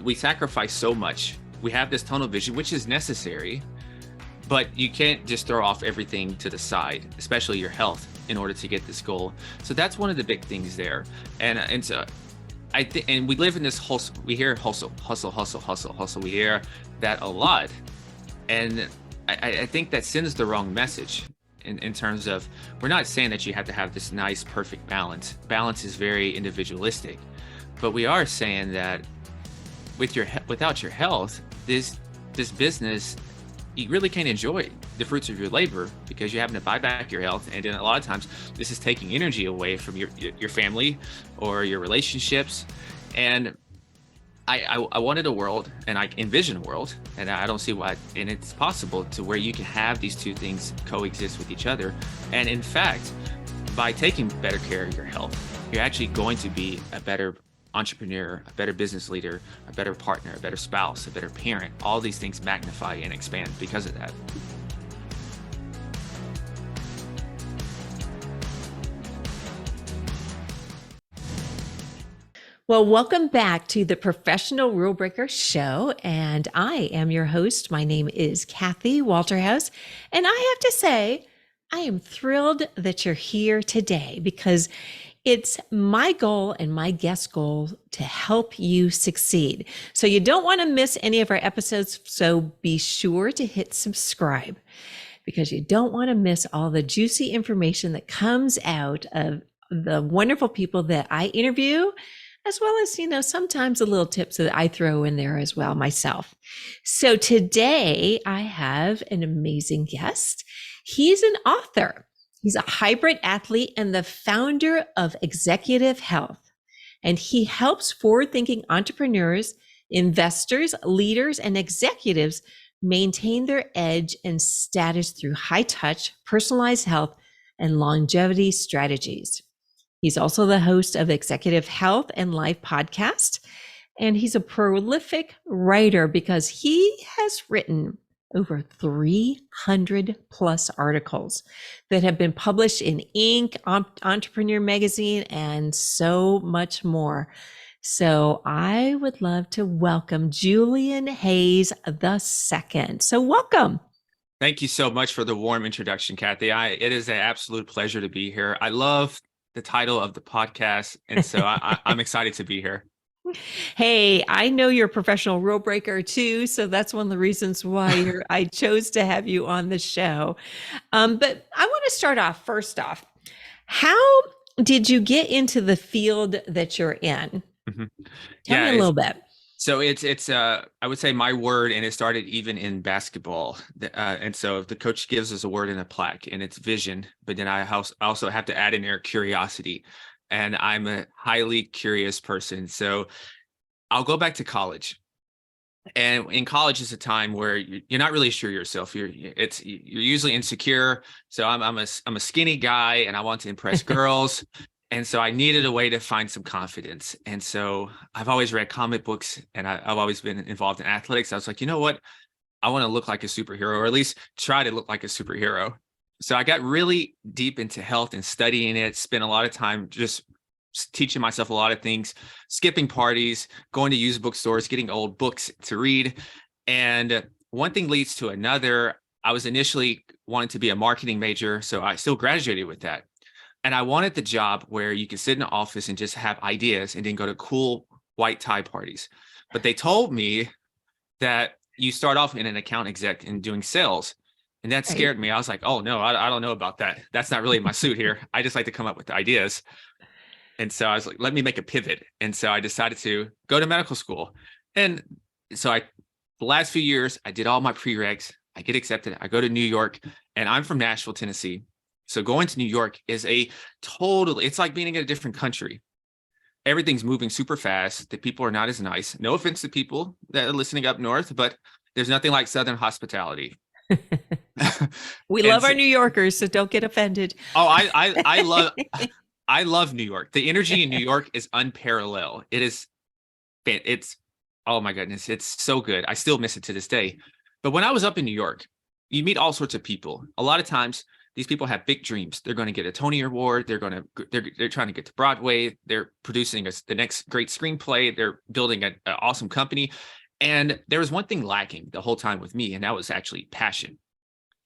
We sacrifice so much. We have this tunnel vision, which is necessary, but you can't just throw off everything to the side, especially your health, in order to get this goal. So that's one of the big things there. And so I think, and we live in this hustle. We hear hustle, hustle, hustle, hustle, hustle. We hear that a lot, and I think that sends the wrong message. In terms of, we're not saying that you have to have this nice, perfect balance. Balance is very individualistic, but we are saying that without your health, this business, you really can't enjoy the fruits of your labor, because you're having to buy back your health, and then a lot of times this is taking energy away from your family or your relationships. And I wanted a world, and I envision a world, and I don't see why, and it's possible, to where you can have these two things coexist with each other. And in fact, by taking better care of your health, you're actually going to be a better entrepreneur, a better business leader, a better partner, a better spouse, a better parent. All these things magnify and expand because of that. Well, welcome back to the Professional Rule Breaker Show. And I am your host. My name is Kathy Walterhouse. And I have to say, I am thrilled that you're here today, because it's my goal and my guest goal to help you succeed. So you don't want to miss any of our episodes. So be sure to hit subscribe, because you don't want to miss all the juicy information that comes out of the wonderful people that I interview, as well as, sometimes the little tips that I throw in there as well myself. So today I have an amazing guest. He's an author. He's a hybrid athlete and the founder of Executive Health. And he helps forward-thinking entrepreneurs, investors, leaders, and executives maintain their edge and status through high-touch, personalized health and longevity strategies. He's also the host of Executive Health and Life podcast, and he's a prolific writer, because he has written over 300 plus articles that have been published in Inc., Entrepreneur Magazine, and so much more. So I would love to welcome Julian Hayes II. So welcome. Thank you so much for the warm introduction, Kathy. It is an absolute pleasure to be here. I love the title of the podcast, and so I'm excited to be here. Hey, I know you're a professional rule breaker too, so that's one of the reasons why I chose to have you on the show. But I want to start off, first off, how did you get into the field that you're in? Mm-hmm. Tell me a little bit. So it's I would say my word, and it started even in basketball. And so if the coach gives us a word in a plaque, and it's vision, but then I also have to add in there curiosity. And I'm a highly curious person. So I'll go back to college. And in college is a time where you're not really sure yourself. You're usually insecure. So I'm a skinny guy, and I want to impress girls. And so I needed a way to find some confidence. And so I've always read comic books, and I've always been involved in athletics. I was like, you know what? I want to look like a superhero, or at least try to look like a superhero. So I got really deep into health and studying it, spent a lot of time just teaching myself a lot of things, skipping parties, going to used bookstores, getting old books to read. And one thing leads to another. I was initially wanting to be a marketing major, so I still graduated with that. And I wanted the job where you could sit in an office and just have ideas and then go to cool white tie parties. But they told me that you start off in an account exec and doing sales. And that scared me. I was like, oh, no, I don't know about that. That's not really my suit here. I just like to come up with ideas. And so I was like, let me make a pivot. And so I decided to go to medical school. And so the last few years, I did all my prereqs. I get accepted. I go to New York, and I'm from Nashville, Tennessee. So going to New York is it's like being in a different country. Everything's moving super fast. The people are not as nice. No offense to people that are listening up north, but there's nothing like Southern hospitality. We love our New Yorkers, so don't get offended. Oh, I love New York. The energy in New York is unparalleled. It's oh my goodness, it's so good. I still miss it to this day. But when I was up in New York, you meet all sorts of people. A lot of times these people have big dreams. They're going to get a Tony Award. They're trying to get to Broadway. They're producing the next great screenplay. They're building an awesome company. And there was one thing lacking the whole time with me, and that was actually passion.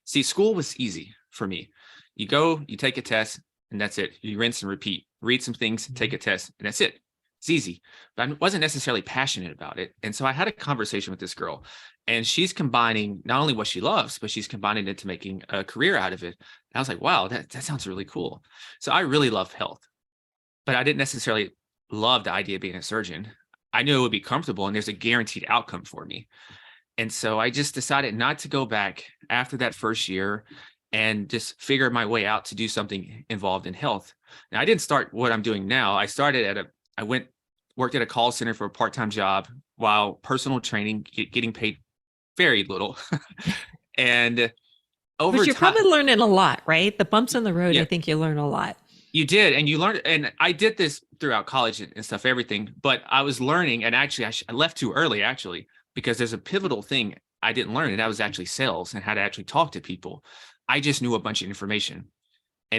See, school was easy for me. You go, you take a test, and that's it. You rinse and repeat. Read some things, take a test, and that's it. It's easy. But I wasn't necessarily passionate about it. And so I had a conversation with this girl, and she's combining not only what she loves, but she's combining it to making a career out of it. And I was like, wow, that sounds really cool. So I really love health, but I didn't necessarily love the idea of being a surgeon. I knew it would be comfortable and there's a guaranteed outcome for me. And so I just decided not to go back after that first year and just figure my way out to do something involved in health. Now, I didn't start what I'm doing now. Worked at a call center for a part-time job while personal training, getting paid very little. And over But you're time, probably learning a lot, right? The bumps in the road, yeah, I think you learn a lot. you did, and you learned, and I did this throughout college and stuff, everything. But I was learning, and actually, I left too early, actually, because there's a pivotal thing I didn't learn, and that was actually sales and how to actually talk to people. I just knew a bunch of information,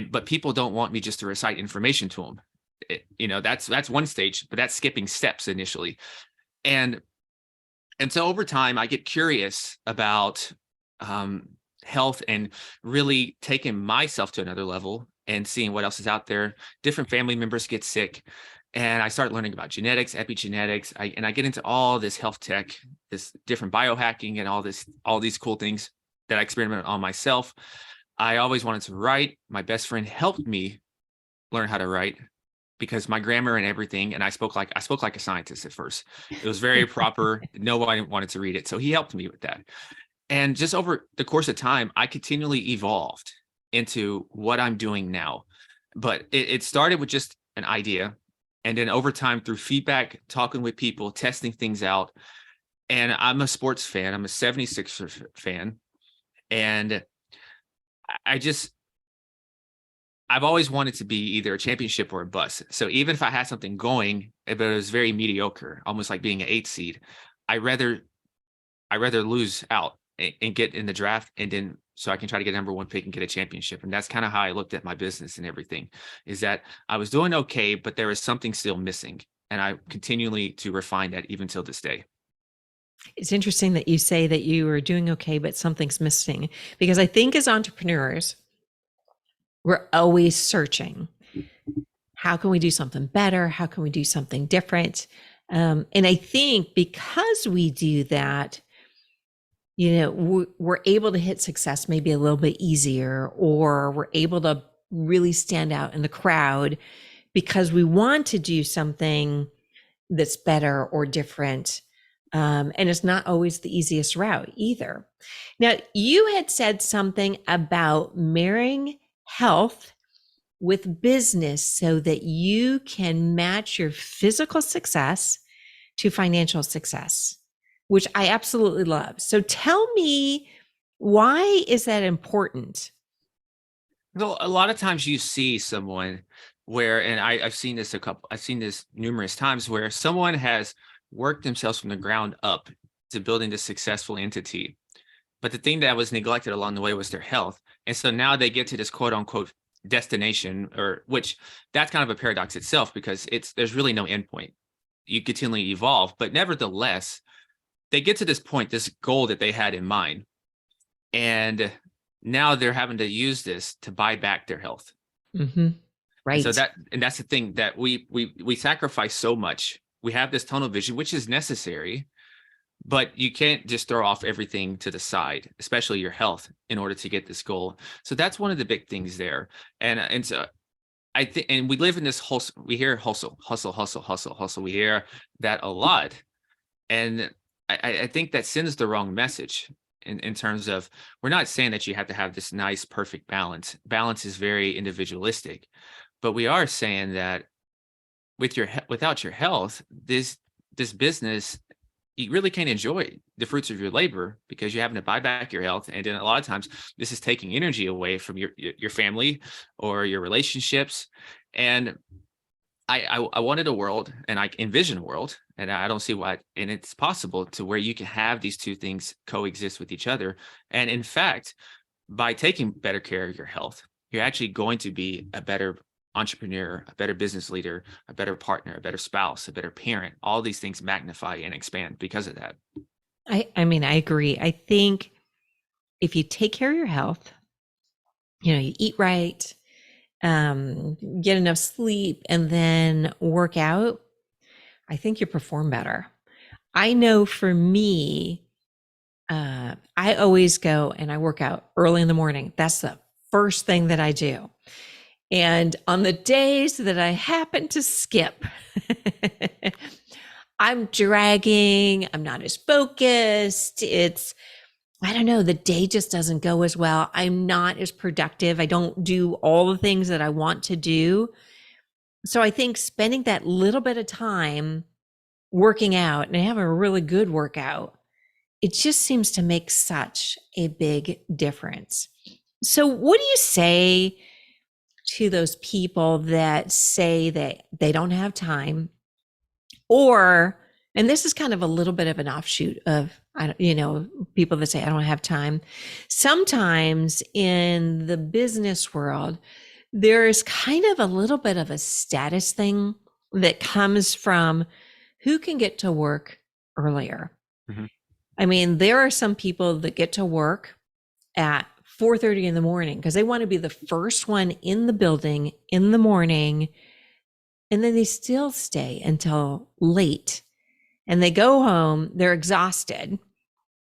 but people don't want me just to recite information to them. That's one stage, but that's skipping steps initially, and so over time, I get curious about health and really taking myself to another level and seeing what else is out there. Different family members get sick, and I start learning about genetics, epigenetics. I get into all this health tech, this different biohacking, and all these cool things that I experiment on myself. I always wanted to write. My best friend helped me learn how to write because my grammar and everything, and I spoke like a scientist at first. It was very proper. No one wanted to read it, so he helped me with that. And just over the course of time, I continually evolved into what I'm doing now. But it started with just an idea. And then over time, through feedback, talking with people, testing things out. And I'm a sports fan. I'm a 76ers fan. And I've always wanted to be either a championship or a bust. So even if I had something going, but it was very mediocre, almost like being an 8 seed, I rather lose out and get in the draft, and then so I can try to get number 1 pick and get a championship. And that's kind of how I looked at my business and everything, is that I was doing okay, but there was something still missing. And I continually to refine that even till this day. It's interesting that you say that you are doing okay, but something's missing, because I think as entrepreneurs, we're always searching. How can we do something better? How can we do something different? And I think because we do that, we're able to hit success maybe a little bit easier, or we're able to really stand out in the crowd because we want to do something that's better or different. And it's not always the easiest route either. Now, you had said something about marrying health with business so that you can match your physical success to financial success, which I absolutely love. So tell me, why is that important? Well, a lot of times you see someone where, and I've seen this numerous times, where someone has worked themselves from the ground up to building this successful entity. But the thing that was neglected along the way was their health. And so now they get to this quote unquote destination, which that's kind of a paradox itself, because there's really no endpoint. You continually evolve, but nevertheless, they get to this point, this goal that they had in mind. And now they're having to use this to buy back their health. Mm-hmm. Right. And so that's the thing, that we sacrifice so much. We have this tunnel vision, which is necessary, but you can't just throw off everything to the side, especially your health, in order to get this goal. So that's one of the big things there. And so I think, and we live in this we hear hustle. We hear that a lot. And I think that sends the wrong message in terms of, we're not saying that you have to have this nice, perfect balance. Balance is very individualistic, but we are saying that without your health, this business, you really can't enjoy the fruits of your labor, because you're having to buy back your health. And then a lot of times this is taking energy away from your family or your relationships. And I wanted a world, and I envision a world, and I don't see why, and it's possible, to where you can have these two things coexist with each other. And in fact, by taking better care of your health, you're actually going to be a better entrepreneur, a better business leader, a better partner, a better spouse, a better parent. All these things magnify and expand because of that. I mean, I agree. I think if you take care of your health, you eat right, get enough sleep, and then work out, I think you perform better. I know for me, I always go and I work out early in the morning. That's the first thing that I do. And on the days that I happen to skip, I'm dragging, I'm not as focused. I don't know, the day just doesn't go as well. I'm not as productive. I don't do all the things that I want to do. So I think spending that little bit of time working out and having a really good workout, it just seems to make such a big difference. So what do you say to those people that say that they don't have time, or, and this is kind of a little bit of an offshoot of, people that say, I don't have time. Sometimes in the business world, there's kind of a little bit of a status thing that comes from who can get to work earlier. Mhm. I mean, there are some people that get to work at 4:30 in the morning because they want to be the first one in the building in the morning. And then they still stay until late and they go home, they're exhausted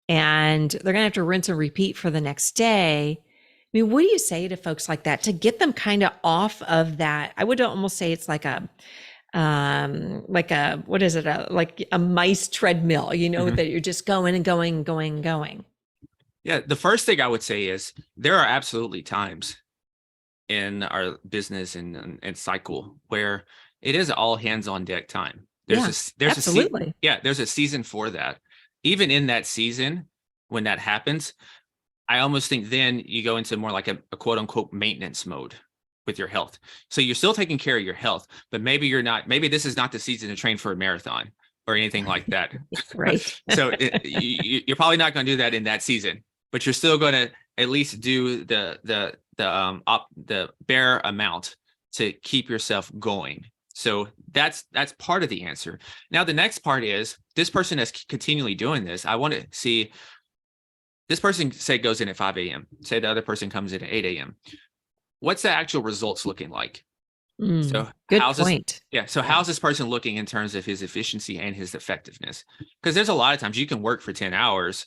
and they're going to have to rinse and repeat for the next day. I mean, what do you say to folks like that to get them kind of off of that? I would almost say it's like what is it? Like a mice treadmill, Mhm. that you're just going and going and going and going. Yeah, the first thing I would say is there are absolutely times in our business and cycle where it is all hands on deck time. Yeah, absolutely. There's a season for that. Even in that season, when that happens, I almost think then you go into more like a quote unquote maintenance mode with your health. So you're still taking care of your health, but maybe maybe this is not the season to train for a marathon or anything like that. Right. So you're probably not going to do that in that season, but you're still going to at least do the bare amount to keep yourself going. So that's part of the answer. Now, the next part is this person that's continually doing this. I want to see this person, say, goes in at 5 a.m. Say the other person comes in at 8 a.m. What's the actual results looking like? So Good how's this? point. Yeah. So how's this person looking in terms of his efficiency and his effectiveness? Because there's a lot of times you can work for 10 hours,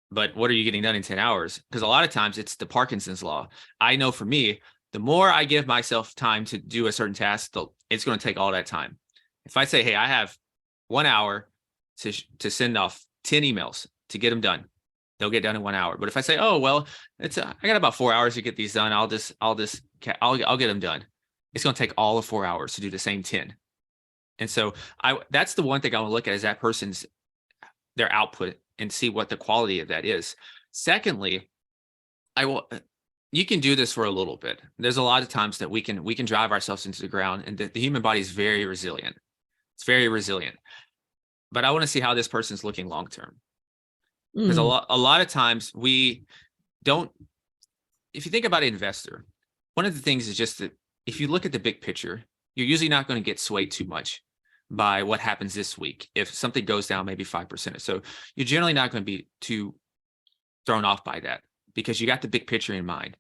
but what are you getting done in 10 hours? Because a lot of times it's the Parkinson's law. I know for me, the more I give myself time to do a certain task, it's going to take all that time. If I say, hey, I have 1 hour to send off 10 emails to get them done, they'll get done in 1 hour. But if I say, oh, well, I got about 4 hours to get these done, I'll get them done. It's going to take all of 4 hours to do the same 10. And so that's the one thing I want to look at is that person's, their output and see what the quality of that is. Secondly, you can do this for a little bit. There's a lot of times that we can drive ourselves into the ground, and the human body is very resilient. It's very resilient. But I want to see how this person's looking long term. Because a lot of times we don't, if you think about an investor, one of the things is just that if you look at the big picture, you're usually not going to get swayed too much by what happens this week. If something goes down maybe 5% or so, you're generally not going to be too thrown off by that because you got the big picture in mind.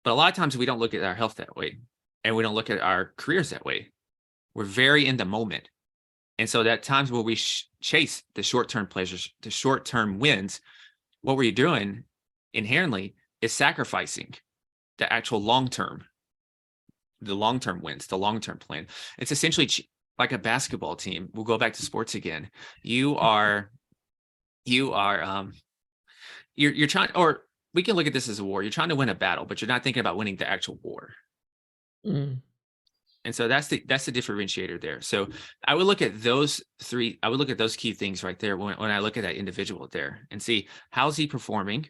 But a lot of times we don't look at our health that way, and we don't look at our careers that way. We're very in the moment. And so that times where we chase the short-term pleasures, the short-term wins, what we're doing inherently is sacrificing the actual long-term wins, the long-term plan. It's essentially like a basketball team. We'll go back to sports again. You're trying, or we can look at this as a war. You're trying to win a battle, but you're not thinking about winning the actual war. And so that's the differentiator there. So I would look at those three. I would look at those key things right there when I look at that individual there and see how's he performing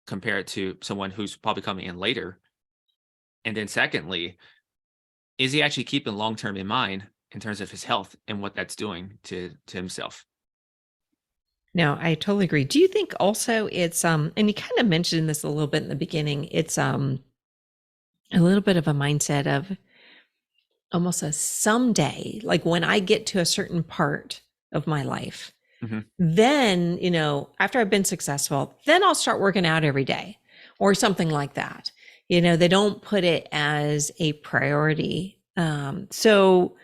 compared to someone who's probably coming in later. And then secondly, is he actually keeping long-term in mind in terms of his health and what that's doing to himself? No, I totally agree. Do you think also it's and you kind of mentioned this a little bit in the beginning, it's a little bit of a mindset of almost a someday, like when I get to a certain part of my life, Hmm. then, after I've been successful, then I'll start working out every day or something like that. They don't put it as a priority. So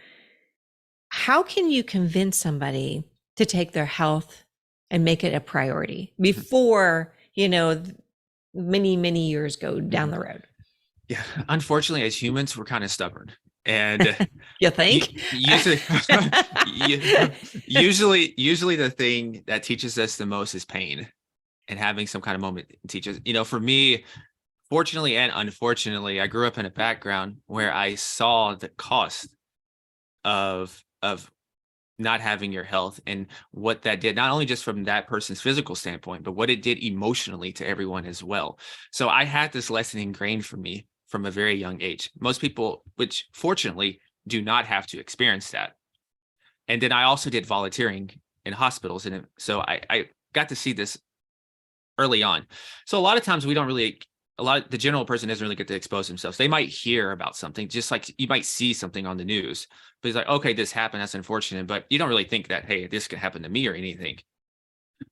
how can you convince somebody to take their health and make it a priority before, many, many years go down Hmm. the road? Yeah, unfortunately, as humans, we're kind of stubborn, and You think? usually, usually the thing that teaches us the most is pain, and having some kind of moment teaches. For me, fortunately and unfortunately, I grew up in a background where I saw the cost of not having your health and what that did, not only just from that person's physical standpoint, but what it did emotionally to everyone as well. So I had this lesson ingrained for me from a very young age. Most people, which fortunately do not have to experience that. And then I also did volunteering in hospitals. And so I got to see this early on. So a lot of times we don't really, the general person doesn't really get to expose themselves. They might hear about something, just like you might see something on the news, but it's like, okay, this happened. That's unfortunate. But you don't really think that, hey, this could happen to me or anything.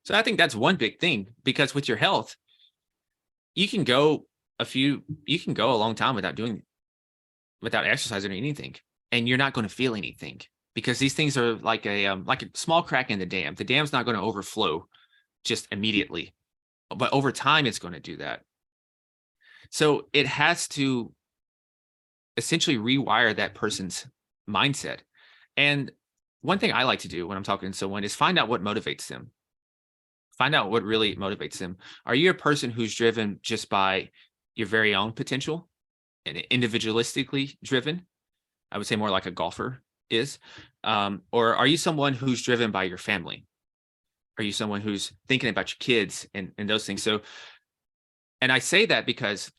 So I think that's one big thing, because with your health, you can go you can go a long time without exercising or anything, and you're not going to feel anything, because these things are like a small crack in the dam. The dam's not going to overflow just immediately, but over time it's going to do that. So it has to essentially rewire that person's mindset. And one thing I like to do when I'm talking to someone is find out what motivates them. Find out what really motivates them. Are you a person who's driven just by your very own potential and individualistically driven? I would say more like a golfer is. Or are you someone who's driven by your family? Are you someone who's thinking about your kids and those things? So, and I say that because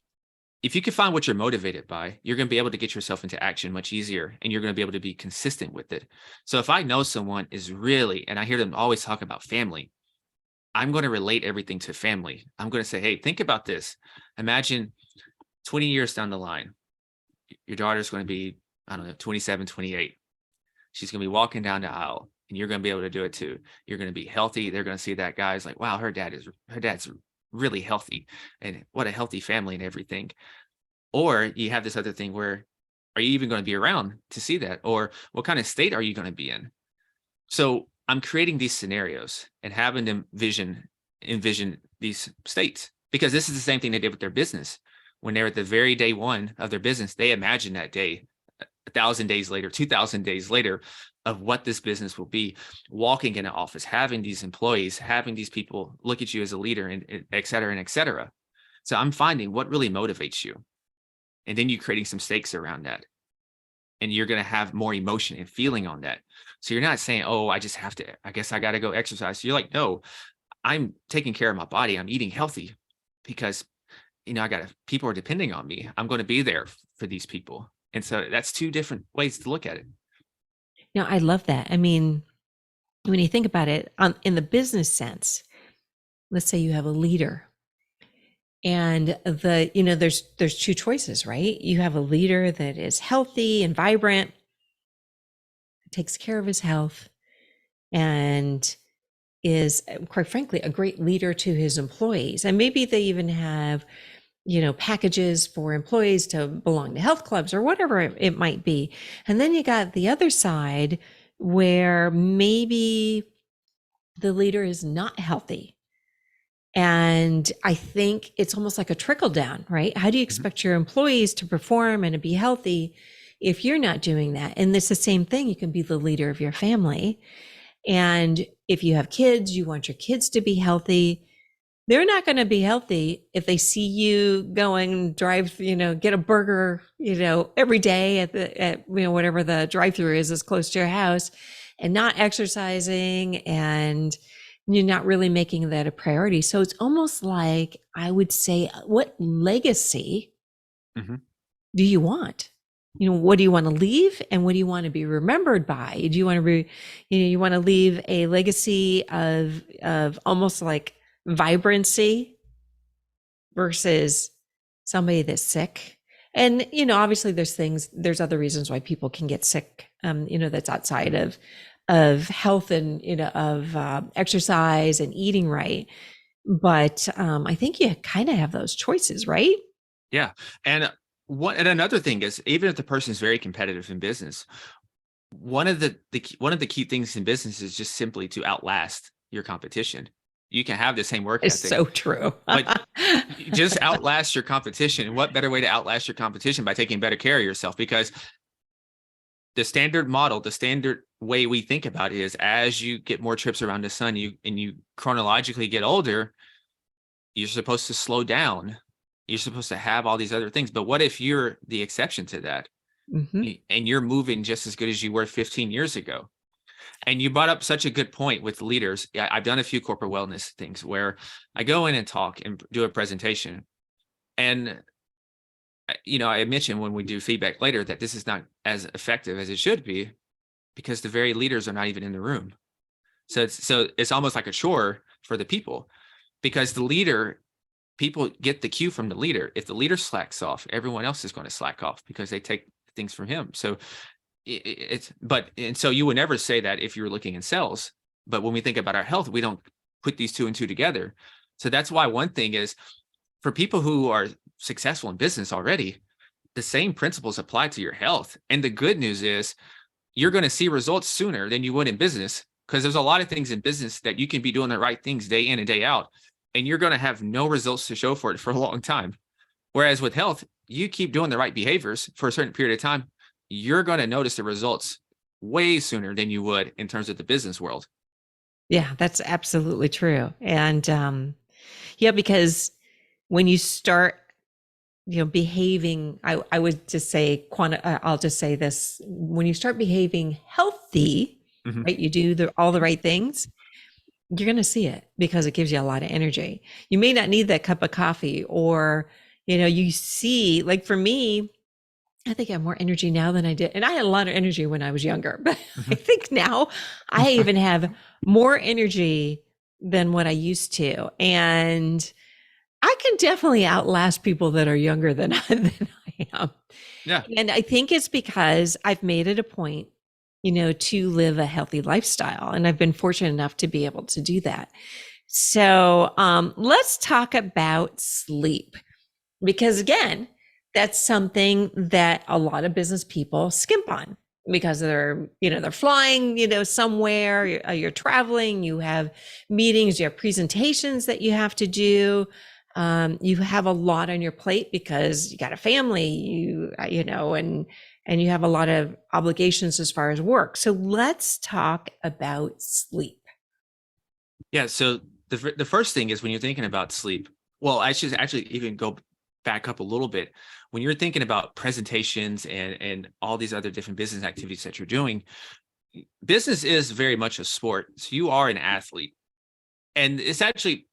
if you can find what you're motivated by, you're going to be able to get yourself into action much easier, and you're going to be able to be consistent with it. So if I know someone is really, and I hear them always talk about family, I'm going to relate everything to family. I'm going to say, hey, think about this. Imagine 20 years down the line, your daughter's going to be, I don't know, 27, 28. She's going to be walking down the aisle, and you're going to be able to do it too. You're going to be healthy. They're going to see that guy's like, wow, her dad's really healthy, and what a healthy family and everything. Or you have this other thing where, are you even going to be around to see that? Or what kind of state are you going to be in? So I'm creating these scenarios and having them envision these states, because this is the same thing they did with their business. When they're at the very day one of their business, they imagine that day, 1,000 days later, 2,000 days later, of what this business will be, walking in an office, having these employees, having these people look at you as a leader, and et cetera, and et cetera. So I'm finding what really motivates you. And then you're creating some stakes around that. And you're going to have more emotion and feeling on that. So you're not saying, oh, I guess I got to go exercise. So you're like, no, I'm taking care of my body. I'm eating healthy because, people are depending on me. I'm going to be there for these people. And so that's two different ways to look at it. No, I love that. I mean, when you think about it in the business sense, let's say you have a leader, and there's two choices, right? You have a leader that is healthy and vibrant, takes care of his health, and is, quite frankly, a great leader to his employees. And maybe they even have, packages for employees to belong to health clubs or whatever it might be. And then you got the other side where maybe the leader is not healthy. And I think it's almost like a trickle down, right? How do you Mhm. expect your employees to perform and to be healthy if you're not doing that? And it's the same thing. You can be the leader of your family. And if you have kids, you want your kids to be healthy. They're not going to be healthy if they see you going drive, get a burger, every day at whatever the drive-through is as close to your house, and not exercising, and you're not really making that a priority. So it's almost like, I would say, what legacy Mhm. do you want? What do you want to leave, and what do you want to be remembered by? Do you want to be, you want to leave a legacy of of almost like vibrancy versus somebody that's sick. And, obviously there's other reasons why people can get sick, that's outside of health and, of exercise and eating right. But I think you kind of have those choices, right? Yeah. And another thing is, even if the person is very competitive in business, one of the key things in business is just simply to outlast your competition. You can have the same work It's ethic, so true. but just outlast your competition. And what better way to outlast your competition by taking better care of yourself? Because the standard model, the standard way we think about it is, as you get more trips around the sun, you chronologically get older, you're supposed to slow down. You're supposed to have all these other things. But what if you're the exception to that? Hmm. And you're moving just as good as you were 15 years ago? And you brought up such a good point with leaders. I've done a few corporate wellness things where I go in and talk and do a presentation. And, I mentioned when we do feedback later that this is not as effective as it should be, because the very leaders are not even in the room. So it's almost like a chore for the people, because people get the cue from the leader. If the leader slacks off, everyone else is going to slack off because they take things from him. So and so you would never say that if you were looking in sales. But when we think about our health, we don't put these two and two together. So that's why one thing is, for people who are successful in business already, the same principles apply to your health. And the good news is, you're going to see results sooner than you would in business, because there's a lot of things in business that you can be doing the right things day in and day out, and you're going to have no results to show for it for a long time. Whereas with health, you keep doing the right behaviors for a certain period of time, you're going to notice the results way sooner than you would in terms of the business world. Yeah, that's absolutely true. And yeah, because when you start, behaving, I would just say, I'll just say this: when you start behaving healthy, Mhm. right, you do all the right things, you're going to see it because it gives you a lot of energy. You may not need that cup of coffee, or, you see, like for me, I think I have more energy now than I did. And I had a lot of energy when I was younger, but I Mhm. think now I even have more energy than what I used to. And I can definitely outlast people that are younger than, than I am. Yeah. And I think it's because I've made it a point, to live a healthy lifestyle. And I've been fortunate enough to be able to do that. So let's talk about sleep, because again, that's something that a lot of business people skimp on, because they're flying, somewhere, you're traveling, you have meetings, you have presentations that you have to do. You have a lot on your plate because you got a family, and you have a lot of obligations as far as work. So let's talk about sleep. Yeah. So the first thing is, when you're thinking about sleep, well, I should actually even go back up a little bit. When you're thinking about presentations and all these other different business activities that you're doing, business is very much a sport. So you are an athlete. And it's actually,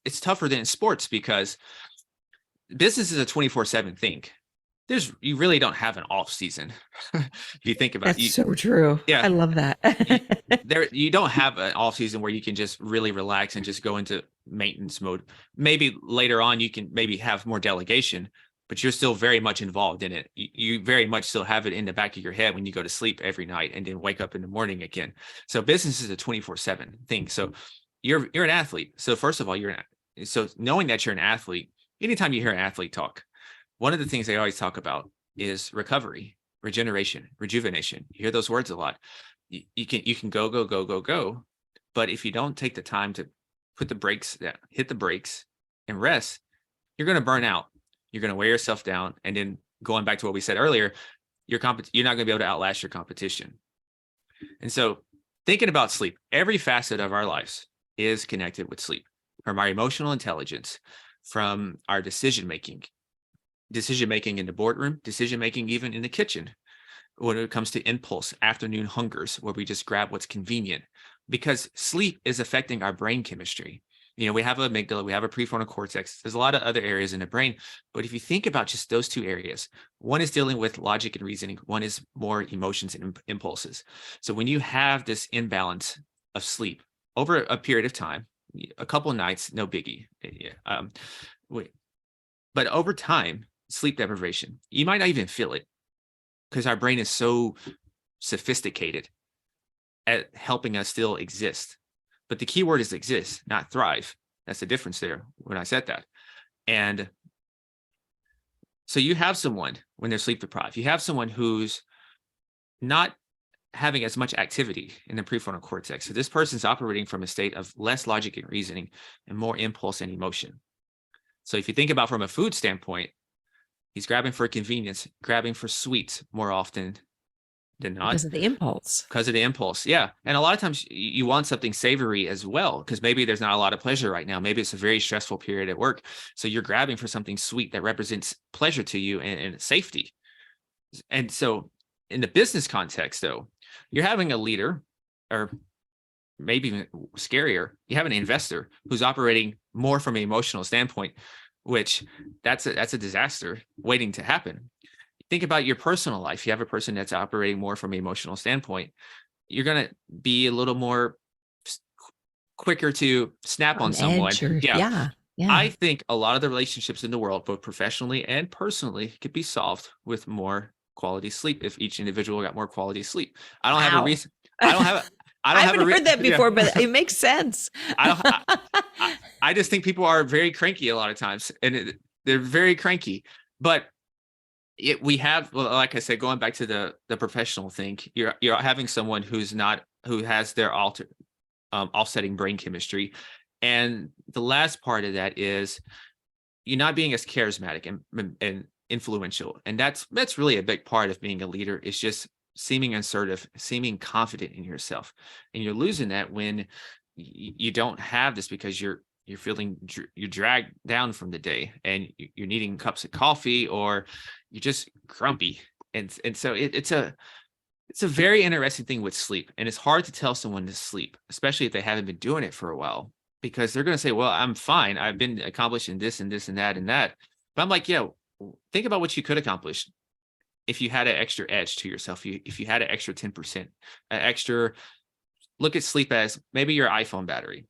it's tougher than sports, because business is a 24/7 thing. You really don't have an off season. If you think about That's it, so true. yeah, I love that. you don't have an off season where you can just really relax and just go into maintenance mode. Maybe later on you can maybe have more delegation, but you're still very much involved in it. You very much still have it in the back of your head when you go to sleep every night and then wake up in the morning again. So business is a 24/7 thing. So you're an athlete. So first of all, so knowing that you're an athlete, anytime you hear an athlete talk, one of the things they always talk about is recovery, regeneration, rejuvenation. You hear those words a lot. You can go, go, go, go, go. But if you don't take the time to hit the brakes and rest, you're going to burn out. You're going to wear yourself down. And then, going back to what we said earlier, you're not going to be able to outlast your competition. And so, thinking about sleep, every facet of our lives is connected with sleep, from our emotional intelligence, from our decision making in the boardroom, decision making even in the kitchen, when it comes to impulse, afternoon hungers, where we just grab what's convenient, because sleep is affecting our brain chemistry. We have an amygdala, we have a prefrontal cortex. There's a lot of other areas in the brain. But if you think about just those two areas, one is dealing with logic and reasoning, one is more emotions and impulses. So when you have this imbalance of sleep over a period of time, a couple of nights, no biggie. Yeah. Wait, but over time, sleep deprivation, you might not even feel it because our brain is so sophisticated at helping us still exist. But the key word is exist, not thrive. That's the difference there when I said that. And so you have someone when they're sleep deprived, you have someone who's not having as much activity in the prefrontal cortex. So this person's operating from a state of less logic and reasoning and more impulse and emotion. So if you think about from a food standpoint, he's grabbing for convenience, grabbing for sweets more often than not. Because of the impulse. Because of the impulse. Yeah. And a lot of times you want something savory as well, because maybe there's not a lot of pleasure right now. Maybe it's a very stressful period at work. So you're grabbing for something sweet that represents pleasure to you and safety. And so in the business context, though, you're having a leader, or maybe even scarier, you have an investor who's operating more from an emotional standpoint, which that's a disaster waiting to happen. Think about your personal life. You have a person that's operating more from an emotional standpoint, you're going to be a little more quicker to snap on someone. Yeah. I think a lot of the relationships in the world, both professionally and personally, could be solved with more quality sleep if each individual got more quality sleep. I don't have a reason. I haven't heard that before, but it makes sense. I just think people are very cranky a lot of times, and they're very cranky. But we have, well, like I said, going back to the professional thing, you're having someone who has their offsetting brain chemistry, and the last part of that is you're not being as charismatic and influential, and that's really a big part of being a leader, is just seeming assertive, seeming confident in yourself. And you're losing that when you don't have this, because you're dragged down from the day, and you're needing cups of coffee, or you're just grumpy. And so it's a very interesting thing with sleep, and it's hard to tell someone to sleep, especially if they haven't been doing it for a while, because they're going to say, well, I'm fine, I've been accomplishing this and this and that and that. But I'm like, yeah, think about what you could accomplish if you had an extra edge to yourself, if you had an extra 10%, look at sleep as maybe your iPhone battery,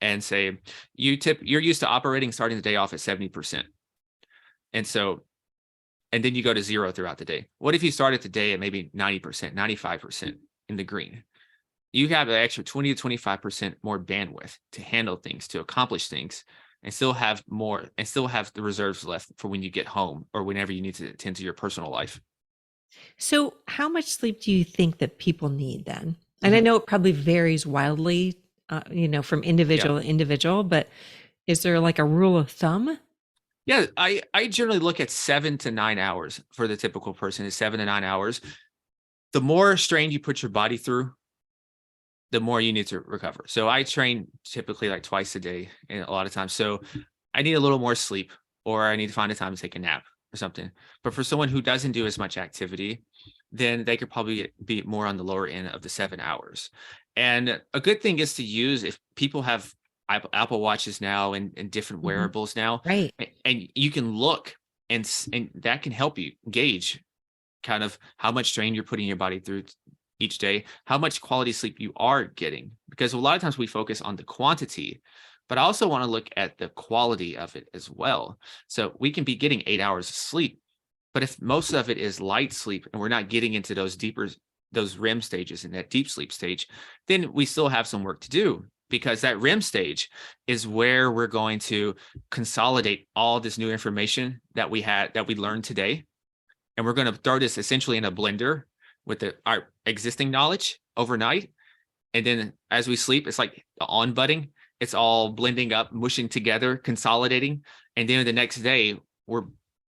and say you're used to starting the day off at 70%. And then you go to 0 throughout the day. What if you started the day at maybe 90%, 95% in the green? You have an extra 20 to 25% more bandwidth to handle things, to accomplish things, and still have the reserves left for when you get home or whenever you need to attend to your personal life. So how much sleep do you think that people need then? And I know it probably varies wildly, from individual to individual, but is there like a rule of thumb? Yeah, I generally look at 7 to 9 hours for the typical person, is 7 to 9 hours. The more strain you put your body through, the more you need to recover. So I train typically like twice a day, and a lot of times. So I need a little more sleep, or I need to find a time to take a nap or something. But for someone who doesn't do as much activity, then they could probably be more on the lower end of the 7 hours. And a good thing is to use, if people have Apple Watches now and different wearables now, right? And you can look, and that can help you gauge kind of how much strain you're putting your body through each day, how much quality sleep you are getting, because a lot of times we focus on the quantity, but I also want to look at the quality of it as well. So we can be getting 8 hours of sleep, but if most of it is light sleep and we're not getting into those REM stages and that deep sleep stage, then we still have some work to do, because that REM stage is where we're going to consolidate all this new information that we learned today. And we're going to throw this essentially in a blender with our existing knowledge overnight. And then as we sleep, it's like the on button. It's all blending up, mushing together, consolidating. And then the next day,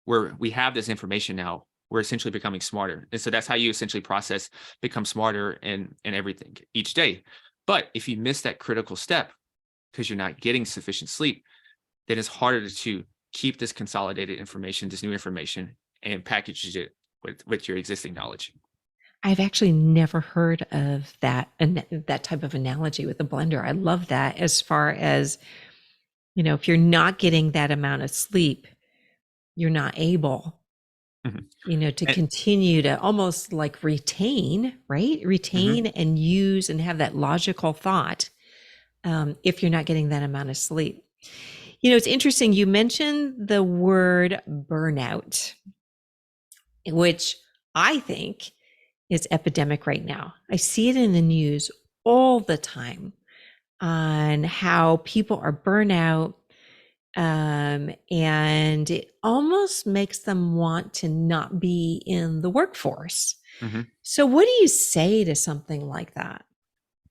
we have this information now. We're essentially becoming smarter. And so that's how you essentially become smarter in everything each day. But if you miss that critical step because you're not getting sufficient sleep, then it's harder to keep this consolidated information, this new information, and package it with your existing knowledge. I've actually never heard of that type of analogy with a blender. I love that, as far as, if you're not getting that amount of sleep, you're not able, to continue to almost like retain, right? Retain and use and have that logical thought. if you're not getting that amount of sleep. It's interesting. You mentioned the word burnout, which I think is epidemic right now. I see it in the news all the time on how people are burnout. And it almost makes them want to not be in the workforce. Mhm. So, what do you say to something like that?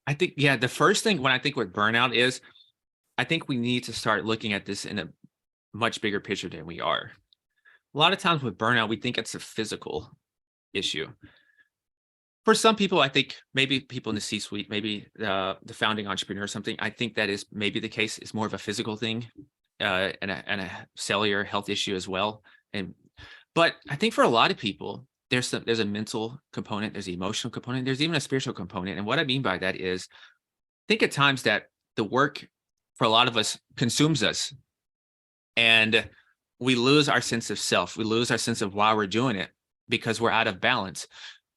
I think, yeah, the first thing when I think with burnout is, I think we need to start looking at this in a much bigger picture than we are. A lot of times with burnout, we think it's a physical issue. For some people, I think maybe people in the C-suite, maybe the founding entrepreneur or something, I think that is maybe the case. It's more of a physical thing, and a cellular health issue as well. But I think for a lot of people, there's a mental component, there's an emotional component, there's even a spiritual component. And what I mean by that is, think at times that the work for a lot of us consumes us, and we lose our sense of self. We lose our sense of why we're doing it because we're out of balance.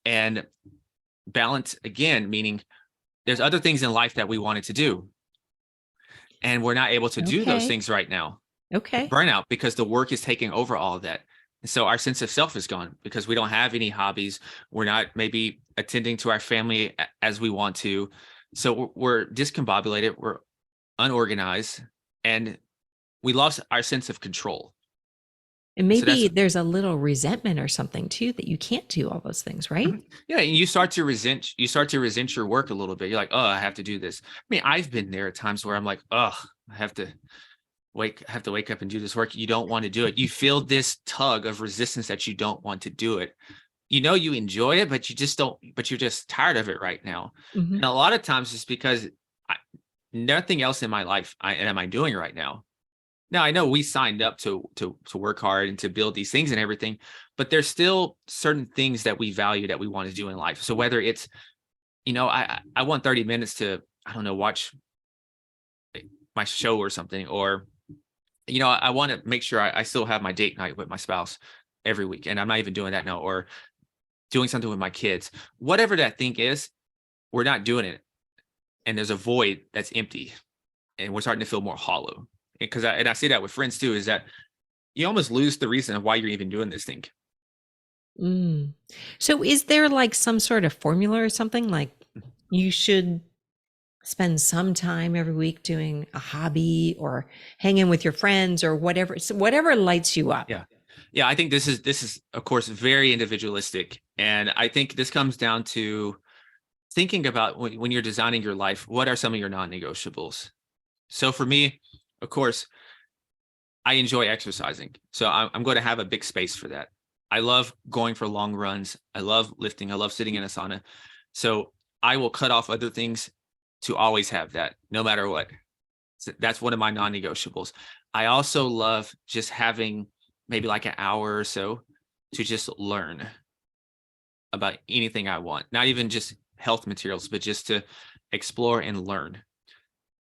And balance, again, meaning there's other things in life that we wanted to do, and we're not able to do those Okay. things right now. Okay. Burnout because the work is taking over all of that. And so our sense of self is gone because we don't have any hobbies. We're not maybe attending to our family as we want to. So we're discombobulated, we're unorganized, and we lost our sense of control. And So that's, maybe there's a little resentment or something too that you can't do all those things, right? yeah, and you start to resent your work a little bit. You're like, oh, I have to do this. I mean, I've been there at times where I'm like, oh, I have to wake up and do this work. You don't want to do it. You feel this tug of resistance that you don't want to do it. You enjoy it, but but you're just tired of it right now. Hmm. And a lot of times it's because nothing else in my life am I doing right now. Now I know we signed up to work hard and to build these things and everything, but there's still certain things that we value that we want to do in life. So whether it's, I want 30 minutes to, I don't know, watch my show or something, or I want to make sure I still have my date night with my spouse every week, and I'm not even doing that now, or doing something with my kids. Whatever that thing is, we're not doing it, and there's a void that's empty, and we're starting to feel more hollow. Because I see that with friends too, is that you almost lose the reason of why you're even doing this thing. Mm. So, is there like some sort of formula or something like you should spend some time every week doing a hobby or hanging with your friends or whatever, so whatever lights you up? Yeah. Yeah, I think this is of course very individualistic, and I think this comes down to thinking about when you're designing your life, what are some of your non-negotiables? So for me, of course, I enjoy exercising. So I'm going to have a big space for that. I love going for long runs. I love lifting. I love sitting in a sauna. So I will cut off other things to always have that, no matter what. So that's one of my non-negotiables. I also love just having maybe like an hour or so to just learn about anything I want, not even just health materials, but just to explore and learn.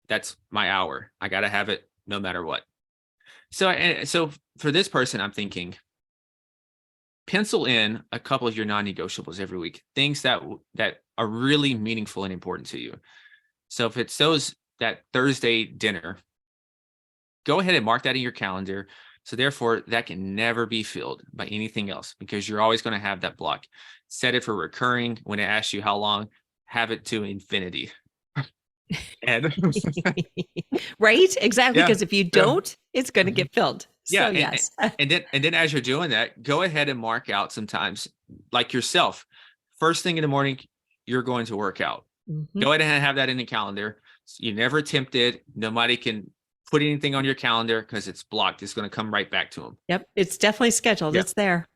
That's my hour. I got to have it no matter what. So for this person, I'm thinking, pencil in a couple of your non-negotiables every week, things that are really meaningful and important to you. So if it's that Thursday dinner, go ahead and mark that in your calendar. So therefore, that can never be filled by anything else, because you're always going to have that block. Set it for recurring. When it asks you how long, have it to infinity. And Right? Exactly. yeah, Because if you yeah. don't, it's going to Mhm. get filled. Yeah, So, yes. and then as you're doing that, go ahead and mark out sometimes, like yourself. First thing in the morning, you're going to work out. Mhm. Go ahead and have that in the calendar. So you're never tempted. Nobody can put anything on your calendar because it's blocked. It's going to come right back to them. Yep. It's definitely scheduled. Yeah. It's there.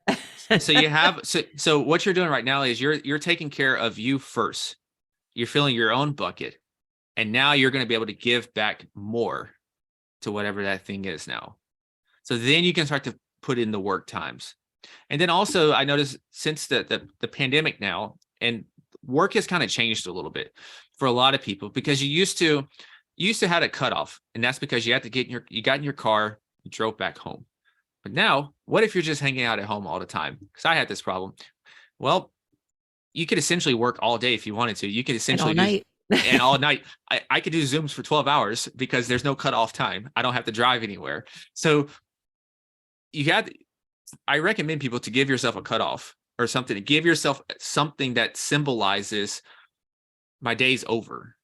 So you have so what you're doing right now is you're taking care of you first. You're filling your own bucket, and now you're going to be able to give back more to whatever that thing is now. So then you can start to put in the work times. And then also I noticed since the pandemic now, and work has kind of changed a little bit for a lot of people, because you used to have a cutoff, and that's because you had to you got in your car, you drove back home. But now, what if you're just hanging out at home all the time? Because I had this problem. Well, you could essentially work all day if you wanted to. You could And all essentially do night. and all night. I could do Zooms for 12 hours because there's no cutoff time. I don't have to drive anywhere. So I recommend people to give yourself a cutoff or something, to give yourself something that symbolizes my day's over.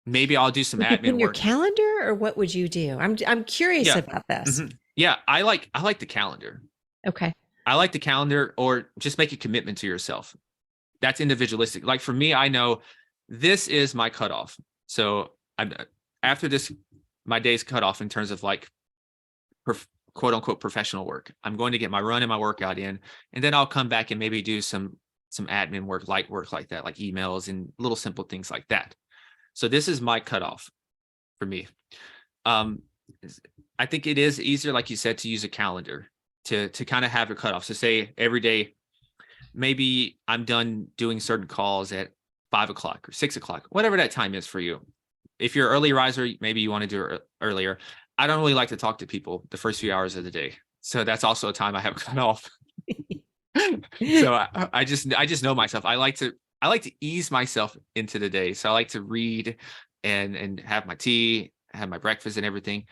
Maybe I'll do some Would you admin pin your work. calendar, or what would you do? I'm curious Yeah. about this. Yeah. I like the calendar. Okay. I like the calendar, or just make a commitment to yourself. That's individualistic. Like for me, I know this is my cutoff. So after this, my day's cut off in terms of like quote unquote professional work. I'm going to get my run and my workout in, and then I'll come back and maybe do some admin work, light work like that, like emails and little simple things like that. So this is my cutoff for me. I think it is easier, like you said, to use a calendar to kind of have a cutoff. So say every day, maybe I'm done doing certain calls at 5 o'clock or 6 o'clock, whatever that time is for you. If you're an early riser, maybe you want to do it earlier. I don't really like to talk to people the first few hours of the day. So that's also a time I have cut off. So I just know myself. I like to ease myself into the day. So I like to read and have my tea, have my breakfast and everything,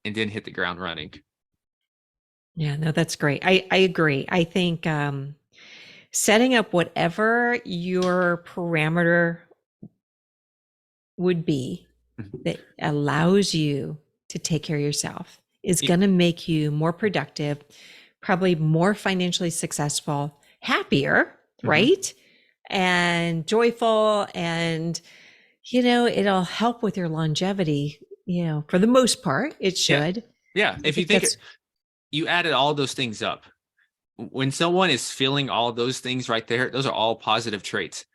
and then hit the ground running. Yeah, no, that's great. I agree. I think setting up whatever your parameter would be that allows you to take care of yourself is going to make you more productive, probably more financially successful, happier, right? And joyful. And, it'll help with your longevity, for the most part, it should. Yeah. If you think you added all those things up, when someone is feeling all those things right there, those are all positive traits.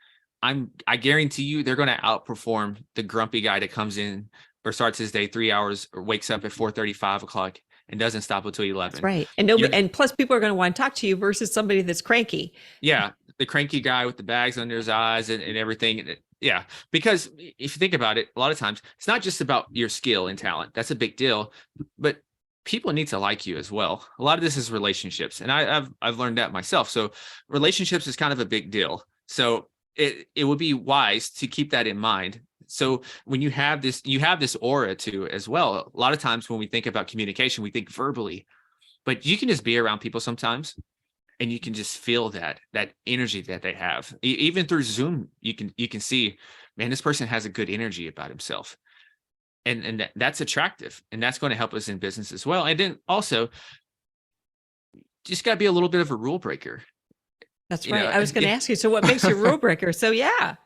I guarantee you they're going to outperform the grumpy guy that comes in or starts his day 3 hours or wakes up at 4:30, 5 o'clock and doesn't stop until 11. That's right. And and plus people are going to want to talk to you versus somebody that's cranky. Yeah. The cranky guy with the bags under his eyes and everything. Yeah. Because if you think about it, a lot of times it's not just about your skill and talent. That's a big deal, but people need to like you as well. A lot of this is relationships. And I've learned that myself. So relationships is kind of a big deal. So it would be wise to keep that in mind. So when you have this aura too as well. A lot of times when we think about communication, we think verbally, but you can just be around people sometimes and you can just feel that energy that they have. Even through Zoom, you can see, man, this person has a good energy about himself. And that's attractive, and that's going to help us in business as well. And then also just got to be a little bit of a rule breaker. That's right. I was going to ask you, so what makes you a rule breaker? So yeah.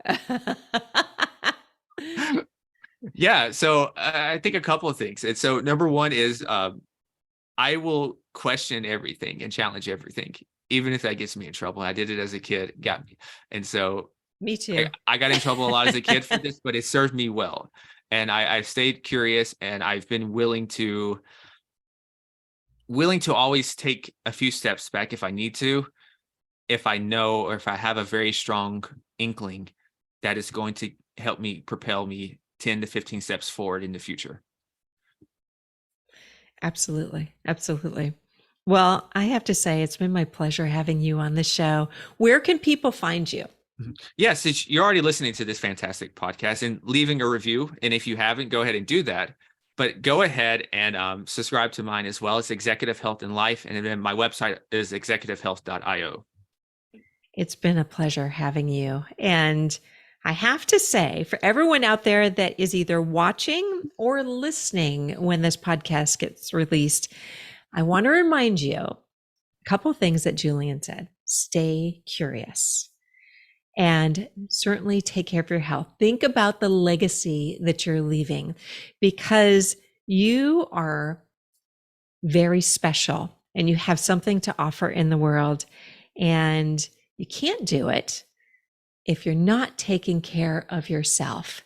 Yeah. So I think a couple of things. And so number one is I will question everything and challenge everything, even if that gets me in trouble. I did it as a kid, got me. And so me too. I got in trouble a lot as a kid for this, but it served me well. And I've stayed curious, and I've been willing to always take a few steps back if I need to, if I know, or if I have a very strong inkling that is going to help me propel me 10 to 15 steps forward in the future. Absolutely. Absolutely. Well, I have to say, it's been my pleasure having you on the show. Where can people find you? Yes, you're already listening to this fantastic podcast and leaving a review. And if you haven't, go ahead and do that. But go ahead and subscribe to mine as well. It's Executive Health and Life. And then my website is executivehealth.io. It's been a pleasure having you. And I have to say, for everyone out there that is either watching or listening when this podcast gets released, I want to remind you a couple of things that Julian said. Stay curious. And certainly take care of your health. Think about the legacy that you're leaving, because you are very special and you have something to offer in the world. And you can't do it if you're not taking care of yourself.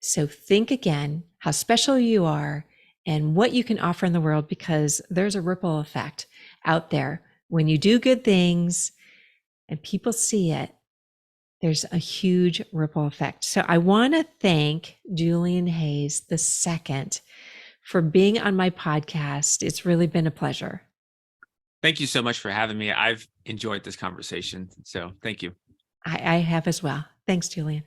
So think again how special you are and what you can offer in the world, because there's a ripple effect out there. When you do good things and people see it, there's a huge ripple effect. So I want to thank Julian Hayes II for being on my podcast. It's really been a pleasure. Thank you so much for having me. I've enjoyed this conversation. So thank you. I have as well. Thanks, Julian.